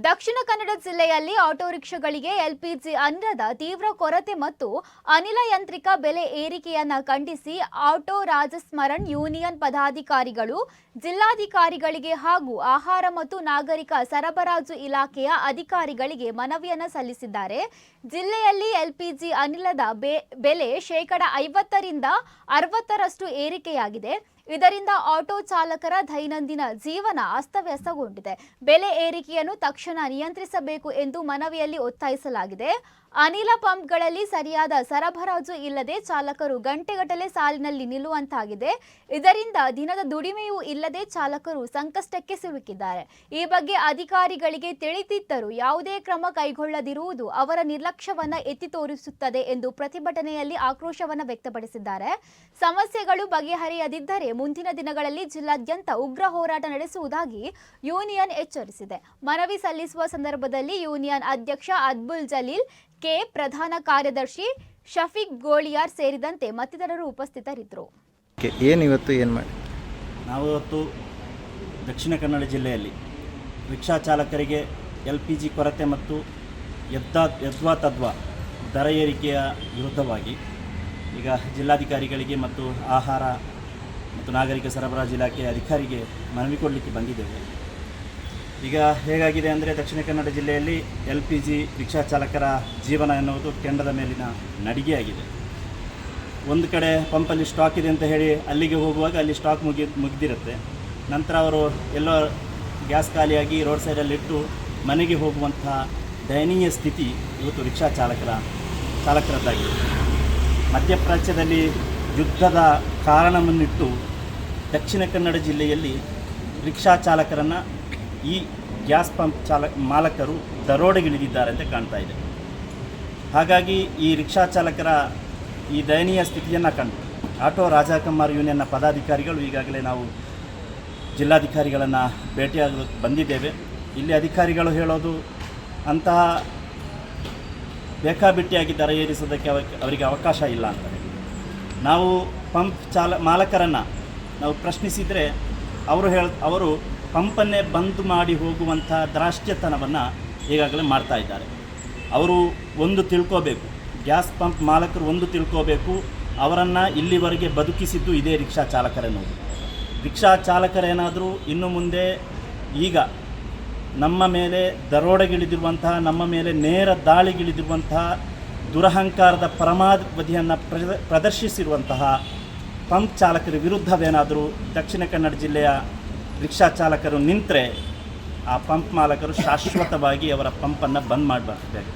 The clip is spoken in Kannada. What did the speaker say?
ದಕ್ಷಿಣ ಕನ್ನಡ ಜಿಲ್ಲೆಯಲ್ಲಿ ಆಟೋ ರಿಕ್ಷಾಗಳಿಗೆ ಎಲ್ಪಿಜಿ ಅನಿಲದ ತೀವ್ರ ಕೊರತೆ ಮತ್ತು ಅನಿಲ ಯಂತ್ರಿಕ ಬೆಲೆ ಏರಿಕೆಯನ್ನ ಖಂಡಿಸಿ ಆಟೋ ರಾಜಸ್ಮರಣ್ ಯೂನಿಯನ್ ಪದಾಧಿಕಾರಿಗಳು ಜಿಲ್ಲಾಧಿಕಾರಿಗಳಿಗೆ ಹಾಗೂ ಆಹಾರ ಮತ್ತು ನಾಗರಿಕ ಸರಬರಾಜು ಇಲಾಖೆಯ ಅಧಿಕಾರಿಗಳಿಗೆ ಮನವಿಯನ್ನ ಸಲ್ಲಿಸಿದ್ದಾರೆ. ಜಿಲ್ಲೆಯಲ್ಲಿ ಎಲ್ಪಿಜಿ ಅನಿಲದ ಬೆಲೆ 50% 60% ಏರಿಕೆಯಾಗಿದೆ. ಇದರಿಂದ ಆಟೋ ಚಾಲಕರ ದೈನಂದಿನ ಜೀವನ ಅಸ್ತವ್ಯಸ್ತಗೊಂಡಿದೆ. ಬೆಲೆ ಏರಿಕೆಯನ್ನು ತಕ್ಷಣ ನಿಯಂತ್ರಿಸಬೇಕು ಎಂದು ಮನವಿಯಲ್ಲಿ ಒತ್ತಾಯಿಸಲಾಗಿದೆ. ಅನಿಲ ಪಂಪ್ಗಳಲ್ಲಿ ಸರಿಯಾದ ಸರಬರಾಜು ಇಲ್ಲದೆ ಚಾಲಕರು ಗಂಟೆಗಟ್ಟಲೆ ಸಾಲಿನಲ್ಲಿ ನಿಲ್ಲುವಂತಾಗಿದೆ. ಇದರಿಂದ ದಿನದ ದುಡಿಮೆಯೂ ಇಲ್ಲದೆ ಚಾಲಕರು ಸಂಕಷ್ಟಕ್ಕೆ ಸಿಲುಕಿದ್ದಾರೆ. ಈ ಬಗ್ಗೆ ಅಧಿಕಾರಿಗಳಿಗೆ ತಿಳಿದಿದ್ದರೂ ಯಾವುದೇ ಕ್ರಮ ಕೈಗೊಳ್ಳದಿರುವುದು ಅವರ ನಿರ್ಲಕ್ಷ್ಯವನ್ನ ಎತ್ತಿ ತೋರಿಸುತ್ತದೆ ಎಂದು ಪ್ರತಿಭಟನೆಯಲ್ಲಿ ಆಕ್ರೋಶವನ್ನ ವ್ಯಕ್ತಪಡಿಸಿದ್ದಾರೆ. ಸಮಸ್ಯೆಗಳು ಬಗೆಹರಿಯದಿದ್ದರೆ ಮುಂದಿನ ದಿನಗಳಲ್ಲಿ ಜಿಲ್ಲಾದ್ಯಂತ ಉಗ್ರ ಹೋರಾಟ ನಡೆಸುವುದಾಗಿ ಯೂನಿಯನ್ ಎಚ್ಚರಿಸಿದೆ. ಮನವಿ ಸಲ್ಲಿಸುವ ಸಂದರ್ಭದಲ್ಲಿ ಯೂನಿಯನ್ ಅಧ್ಯಕ್ಷ ಅಬ್ದುಲ್ ಜಲೀಲ್ ಕೆ, ಪ್ರಧಾನ ಕಾರ್ಯದರ್ಶಿ ಶಫೀಕ್ ಗೋಳಿಯಾರ್ ಸೇರಿದಂತೆ ಮತ್ತಿತರರು ಉಪಸ್ಥಿತರಿದ್ದರು. ನಾವು ಇವತ್ತು ದಕ್ಷಿಣ ಕನ್ನಡ ಜಿಲ್ಲೆಯಲ್ಲಿ ರಿಕ್ಷಾ ಚಾಲಕರಿಗೆ LPG ಕೊರತೆ ಮತ್ತು ಯದ್ವಾ ದರ ಏರಿಕೆಯ ವಿರುದ್ಧವಾಗಿ ಈಗ ಜಿಲ್ಲಾಧಿಕಾರಿಗಳಿಗೆ ಮತ್ತು ಆಹಾರ ಮತ್ತು ನಾಗರಿಕ ಸರಬರಾಜು ಇಲಾಖೆಯ ಅಧಿಕಾರಿಗೆ ಮನವಿ ಕೊಡಲಿಕ್ಕೆ ಬಂದಿದ್ದೇವೆ. ಈಗ ಹೇಗಾಗಿದೆ ಅಂದರೆ ದಕ್ಷಿಣ ಕನ್ನಡ ಜಿಲ್ಲೆಯಲ್ಲಿ LPG ರಿಕ್ಷಾ ಚಾಲಕರ ಜೀವನ ಎನ್ನುವುದು ಕೆಂಡದ ಮೇಲಿನ ನಡಿಗೆಯಾಗಿದೆ. ಒಂದು ಕಡೆ ಪಂಪಲ್ಲಿ ಸ್ಟಾಕ್ ಇದೆ ಅಂತ ಹೇಳಿ ಅಲ್ಲಿಗೆ ಹೋಗುವಾಗ ಅಲ್ಲಿ ಸ್ಟಾಕ್ ಮುಗಿದಿರುತ್ತೆ. ನಂತರ ಅವರು ಎಲ್ಲೋ ಗ್ಯಾಸ್ ಖಾಲಿಯಾಗಿ ರೋಡ್ ಸೈಡಲ್ಲಿಟ್ಟು ಮನೆಗೆ ಹೋಗುವಂತಹ ದಯನೀಯ ಸ್ಥಿತಿ ಇವತ್ತು ರಿಕ್ಷಾ ಚಾಲಕರದ್ದಾಗಿದೆ. ಮಧ್ಯಪ್ರಾಚ್ಯದಲ್ಲಿ ಯುದ್ಧದ ಕಾರಣವನ್ನಿಟ್ಟು ದಕ್ಷಿಣ ಕನ್ನಡ ಜಿಲ್ಲೆಯಲ್ಲಿ ರಿಕ್ಷಾ ಚಾಲಕರನ್ನು ಈ ಗ್ಯಾಸ್ ಪಂಪ್ ಮಾಲಕರು ದರೋಡೆಗಿಳಿದಿದ್ದಾರೆ ಅಂತ ಕಾಣ್ತಾ ಇದೆ. ಹಾಗಾಗಿ ಈ ರಿಕ್ಷಾ ಚಾಲಕರ ಈ ದಯನೀಯ ಸ್ಥಿತಿಯನ್ನು ಕಂಡು ಆಟೋ ರಾಜಕುಮಾರ್ ಯೂನಿಯನ್ನ ಪದಾಧಿಕಾರಿಗಳು ಈಗಾಗಲೇ ನಾವು ಜಿಲ್ಲಾಧಿಕಾರಿಗಳನ್ನು ಭೇಟಿಯಾಗಲು ಬಂದಿದ್ದೇವೆ. ಇಲ್ಲಿ ಅಧಿಕಾರಿಗಳು ಹೇಳೋದು ಅಂತಹ ಬೇಕಾಬಿಟ್ಟಿಯಾಗಿ ದರ ಏರಿಸೋದಕ್ಕೆ ಅವರಿಗೆ ಅವಕಾಶ ಇಲ್ಲ ಅಂತಾರೆ. ನಾವು ಪಂಪ್ ಮಾಲಕರನ್ನು ನಾವು ಪ್ರಶ್ನಿಸಿದರೆ ಅವರು ಪಂಪನ್ನೇ ಬಂದ್ ಮಾಡಿ ಹೋಗುವಂಥ ದ್ರಾಷ್ಟ್ಯತನವನ್ನು ಈಗಾಗಲೇ ಮಾಡ್ತಾ ಇದ್ದಾರೆ. ಅವರು ತಿಳ್ಕೋಬೇಕು, ಗ್ಯಾಸ್ ಪಂಪ್ ಮಾಲಕರು ತಿಳ್ಕೋಬೇಕು, ಅವರನ್ನು ಇಲ್ಲಿವರೆಗೆ ಬದುಕಿಸಿದ್ದು ಇದೇ ರಿಕ್ಷಾ ಚಾಲಕರೆನ್ನುವುದು. ರಿಕ್ಷಾ ಚಾಲಕರೇನಾದರೂ ಇನ್ನು ಮುಂದೆ ಈಗ ನಮ್ಮ ಮೇಲೆ ದರೋಡೆಗಿಳಿದಿರುವಂತಹ, ನಮ್ಮ ಮೇಲೆ ನೇರ ದಾಳಿಗಿಳಿದಿರುವಂತಹ, ದುರಹಂಕಾರದ ಪರಮಾವಧಿಯನ್ನು ಪ್ರದರ್ಶಿಸಿರುವಂತಹ ಪಂಪ್ ಚಾಲಕರ ವಿರುದ್ಧವೇನಾದರೂ ದಕ್ಷಿಣ ಕನ್ನಡ ಜಿಲ್ಲೆಯ ರಿಕ್ಷಾ ಚಾಲಕರು ನಿಂತರೆ ಆ ಪಂಪ್ ಮಾಲಕರು ಶಾಶ್ವತವಾಗಿ ಅವರ ಪಂಪನ್ನು ಬಂದ್ ಮಾಡಬೇಕು.